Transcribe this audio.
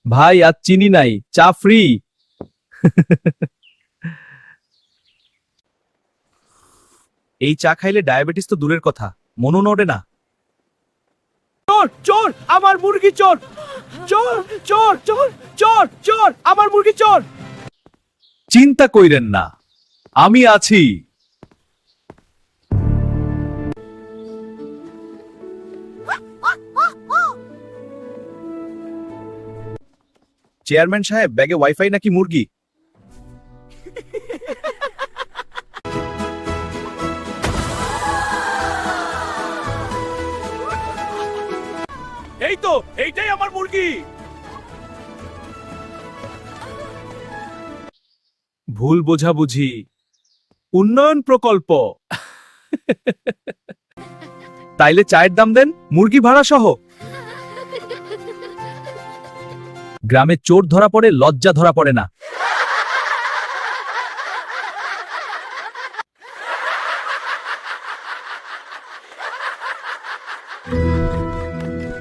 ভাই আজ চিনি নাই, চা ফ্রি। এই চা খাইলে ডায়াবেটিস তো দূরের কথা, মনও নড়ে না। চোর চোর, আমার মুরগি চোর। চোর চোর চোর চোর চোর, আমার মুরগি চোর। চিন্তা কইরেন না, আমি আছি। চেয়ারম্যান সাহেব, ব্যাগে ওয়াইফাই নাকি মুরগি? এই তো, এইটাই আমার মুরগি। ভুল বোঝাবুঝি, উন্নয়ন প্রকল্প। তাইলে চায়ের দাম দেন, মুরগি ভাড়া সহ। গ্রামে চোর ধরা পড়ে, লজ্জা ধরা পড়ে না।